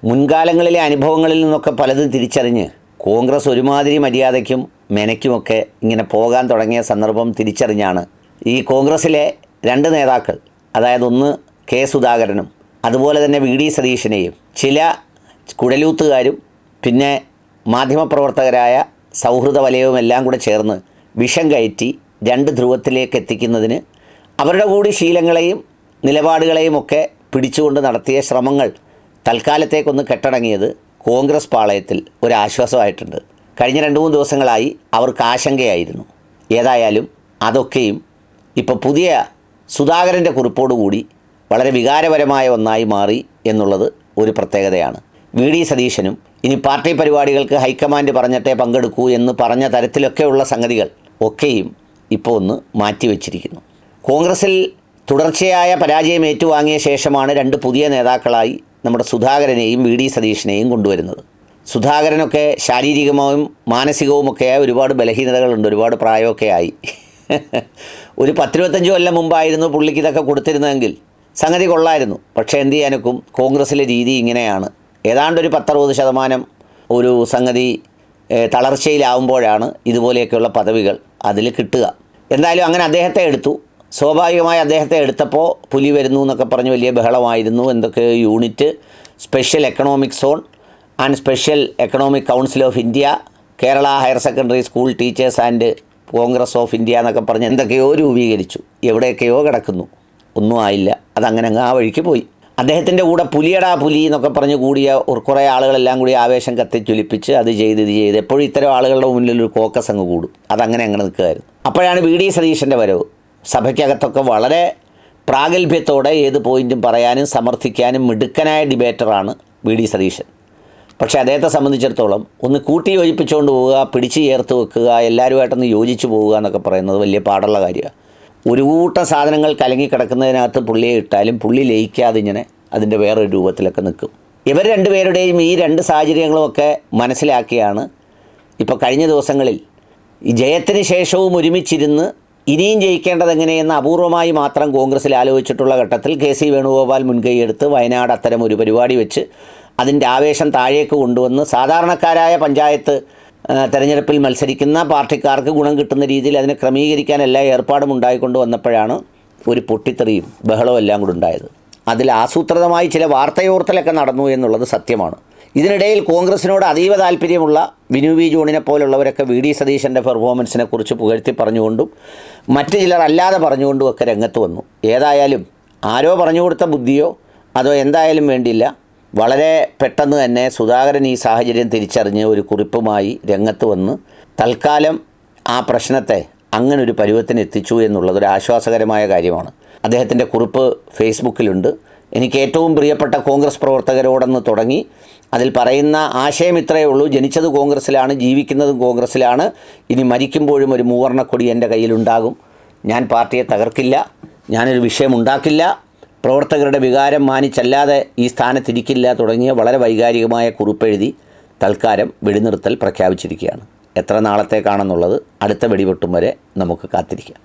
മുൻകാലങ്ങളിലെ അനുഭവങ്ങളിൽ നിന്നൊക്കെ പലതും തിരിച്ചറിഞ്ഞ് കോൺഗ്രസ് ഒരുമാതിരി മര്യാദയ്ക്കും മെനയ്ക്കുമൊക്കെ ഇങ്ങനെ പോകാൻ തുടങ്ങിയ സന്ദർഭം തിരിച്ചറിഞ്ഞാണ് ഈ കോൺഗ്രസ്സിലെ രണ്ട് നേതാക്കൾ, അതായത് ഒന്ന് കെ സുധാകരനും അതുപോലെ തന്നെ വി ഡി സതീശനെയും ചില കുഴലൂത്തുകാരും പിന്നെ മാധ്യമപ്രവർത്തകരായ സൗഹൃദ വലയവും എല്ലാം കൂടെ ചേർന്ന് വിഷം കയറ്റി രണ്ട് ധ്രുവത്തിലേക്ക് എത്തിക്കുന്നതിന് അവരുടെ കൂടി ശീലങ്ങളെയും നിലപാടുകളെയും ഒക്കെ പിടിച്ചുകൊണ്ട് നടത്തിയ ശ്രമങ്ങൾ തൽക്കാലത്തേക്കൊന്ന് കെട്ടടങ്ങിയത് കോൺഗ്രസ് പാളയത്തിൽ ഒരാശ്വാസമായിട്ടുണ്ട്. കഴിഞ്ഞ 2-3 ദിവസങ്ങളായി അവർക്ക് ആശങ്കയായിരുന്നു. ഏതായാലും അതൊക്കെയും ഇപ്പോൾ പുതിയ സുധാകരൻ്റെ കുറിപ്പോടുകൂടി വളരെ വികാരപരമായ ഒന്നായി മാറി എന്നുള്ളത് ഒരു പ്രത്യേകതയാണ്. വി ഡി സതീശനും ഇനി പാർട്ടി പരിപാടികൾക്ക് ഹൈക്കമാൻഡ് പറഞ്ഞിട്ടേ പങ്കെടുക്കൂ എന്ന് പറഞ്ഞ തരത്തിലൊക്കെയുള്ള സംഗതികൾ ഒക്കെയും ഇപ്പോൾ ഒന്ന് മാറ്റിവെച്ചിരിക്കുന്നു. കോൺഗ്രസിൽ തുടർച്ചയായ പരാജയം ഏറ്റുവാങ്ങിയ ശേഷമാണ് രണ്ട് പുതിയ നേതാക്കളായി നമ്മുടെ സുധാകരനെയും വി ഡി സതീശനെയും കൊണ്ടുവരുന്നത്. സുധാകരനൊക്കെ ശാരീരികമായും മാനസികവുമൊക്കെയായ ഒരുപാട് ബലഹീനതകളുണ്ട്, ഒരുപാട് പ്രായമൊക്കെ ആയി. ഒരു 10-25 കൊല്ലം മുമ്പായിരുന്നു പുള്ളിക്ക് ഇതൊക്കെ കൊടുത്തിരുന്നതെങ്കിൽ സംഗതി കൊള്ളായിരുന്നു. പക്ഷേ എന്ത് ചെയ്യാനൊക്കും, കോൺഗ്രസ്സിലെ രീതി ഇങ്ങനെയാണ്. ഏതാണ്ടൊരു 10-60% ഒരു സംഗതി തളർച്ചയിലാവുമ്പോഴാണ് ഇതുപോലെയൊക്കെയുള്ള പദവികൾ അതിൽ കിട്ടുക. എന്തായാലും അങ്ങനെ അദ്ദേഹത്തെ എടുത്തു. സ്വാഭാവികമായി അദ്ദേഹത്തെ എടുത്തപ്പോൾ പുലി വരുന്നു എന്നൊക്കെ പറഞ്ഞ് വലിയ ബഹളമായിരുന്നു. എന്തൊക്കെ unit, special economic zone and special economic council of India, Kerala higher secondary school teachers and Congress of India എന്നൊക്കെ പറഞ്ഞ് എന്തൊക്കെയോ രൂപീകരിച്ചു. എവിടെയൊക്കെയോ കിടക്കുന്നു, ഒന്നും ആയില്ല. അതങ്ങനെ അങ്ങ് ആ വഴിക്ക് പോയി. അദ്ദേഹത്തിൻ്റെ കൂടെ പുലിയടാ പുലി എന്നൊക്കെ പറഞ്ഞ് കൂടിയ കുറേ ആളുകളെല്ലാം കൂടി ആവേശം കത്തിച്ചൊലിപ്പിച്ച് അത് ചെയ്ത് ഇത് ചെയ്ത് എപ്പോഴും ഇത്തരം ആളുകളുടെ മുന്നിൽ ഒരു കോക്കസ് അങ്ങ് കൂടും. അതങ്ങനെ നിൽക്കുകയായിരുന്നു. അപ്പോഴാണ് വി ഡി സതീശൻ്റെ വരവ്. സഭയ്ക്കകത്തൊക്കെ വളരെ പ്രാഗൽഭ്യത്തോടെ ഏത് പോയിൻറ്റും പറയാനും സമർത്ഥിക്കാനും മിടുക്കനായ ഡിബേറ്ററാണ് വി ഡി സതീശൻ. പക്ഷേ അദ്ദേഹത്തെ സംബന്ധിച്ചിടത്തോളം ഒന്ന് കൂട്ടി യോജിപ്പിച്ചുകൊണ്ട് പോവുക, പിടിച്ച് ചേർത്ത് വെക്കുക, എല്ലാവരുമായിട്ടൊന്ന് യോജിച്ച് പോവുക എന്നൊക്കെ പറയുന്നത് വലിയ പാടുള്ള കാര്യമാണ്. ഒരു കൂട്ടം സാധനങ്ങൾ കലങ്ങിക്കിടക്കുന്നതിനകത്ത് പുള്ളിയെ ഇട്ടാലും പുള്ളി ലയിക്കാതെ ഇങ്ങനെ അതിൻ്റെ വേറൊരു രൂപത്തിലൊക്കെ നിൽക്കും. ഇവർ രണ്ടുപേരുടെയും ഈ രണ്ട് സാഹചര്യങ്ങളുമൊക്കെ മനസ്സിലാക്കിയാണ് ഇപ്പോൾ കഴിഞ്ഞ ദിവസങ്ങളിൽ ഈ ജയത്തിന് ശേഷവും ഒരുമിച്ചിരുന്ന് ഇനിയും ജയിക്കേണ്ടത് എങ്ങനെയെന്ന് അപൂർവമായി മാത്രം കോൺഗ്രസ്സിൽ ആലോചിച്ചിട്ടുള്ള ഘട്ടത്തിൽ കെ സി വേണുഗോപാൽ മുൻകൈയെടുത്ത് വയനാട് അത്തരം ഒരു പരിപാടി വെച്ച് അതിൻ്റെ ആവേശം താഴേക്ക് കൊണ്ടുവന്ന് സാധാരണക്കാരായ പഞ്ചായത്ത് തെരഞ്ഞെടുപ്പിൽ മത്സരിക്കുന്ന പാർട്ടിക്കാർക്ക് ഗുണം കിട്ടുന്ന രീതിയിൽ അതിനെ ക്രമീകരിക്കാൻ എല്ലാ ഏർപ്പാടും ഉണ്ടായിക്കൊണ്ട് വന്നപ്പോഴാണ് ഒരു പൊട്ടിത്തെറിയും ബഹളവും എല്ലാം കൂടെ ഉണ്ടായത്. അതിൽ ആസൂത്രിതമായി ചില വാർത്തയോർത്തലൊക്കെ നടന്നു എന്നുള്ളത് സത്യമാണ്. ഇതിനിടയിൽ കോൺഗ്രസിനോട് അതീവ താല്പര്യമുള്ള ബിനു വി ജോണിനെ പോലുള്ളവരൊക്കെ വി ഡി സതീശൻ്റെ പെർഫോമൻസിനെ കുറിച്ച് പുകഴ്ത്തി പറഞ്ഞുകൊണ്ടും മറ്റു ചിലർ അല്ലാതെ പറഞ്ഞുകൊണ്ടുമൊക്കെ രംഗത്ത് വന്നു. ഏതായാലും ആരോ പറഞ്ഞു കൊടുത്ത ബുദ്ധിയോ അതോ എന്തായാലും വേണ്ടിയില്ല, വളരെ പെട്ടെന്ന് തന്നെ സുധാകരൻ ഈ സാഹചര്യം തിരിച്ചറിഞ്ഞ് ഒരു കുറിപ്പുമായി രംഗത്ത് വന്ന് തൽക്കാലം ആ പ്രശ്നത്തെ അങ്ങനൊരു പരുവത്തിന് എത്തിച്ചു എന്നുള്ളതൊരു ആശ്വാസകരമായ കാര്യമാണ്. അദ്ദേഹത്തിൻ്റെ കുറിപ്പ് ഫേസ്ബുക്കിലുണ്ട്. എനിക്ക് ഏറ്റവും പ്രിയപ്പെട്ട കോൺഗ്രസ് പ്രവർത്തകരോടെന്ന് തുടങ്ങി അതിൽ പറയുന്ന ആശയം ഇത്രയേ ഉള്ളൂ: ജനിച്ചത് കോൺഗ്രസ്സിലാണ്, ജീവിക്കുന്നതും കോൺഗ്രസ്സിലാണ്, ഇനി മരിക്കുമ്പോഴും ഒരു മൂവർണ്ണക്കൊടി എൻ്റെ കയ്യിലുണ്ടാകും, ഞാൻ പാർട്ടിയെ തകർക്കില്ല, ഞാനൊരു വിഷയമുണ്ടാക്കില്ല, പ്രവർത്തകരുടെ വികാരം മാനിച്ചല്ലാതെ ഈ സ്ഥാനത്തിരിക്കില്ല തുടങ്ങിയ വളരെ വൈകാരികമായ കുറിപ്പെഴുതി തൽക്കാലം വെടിനിർത്തൽ പ്രഖ്യാപിച്ചിരിക്കുകയാണ്. എത്ര നാളത്തേക്കാണെന്നുള്ളത് അടുത്ത വെടിപൊട്ടും വരെ നമുക്ക് കാത്തിരിക്കാം.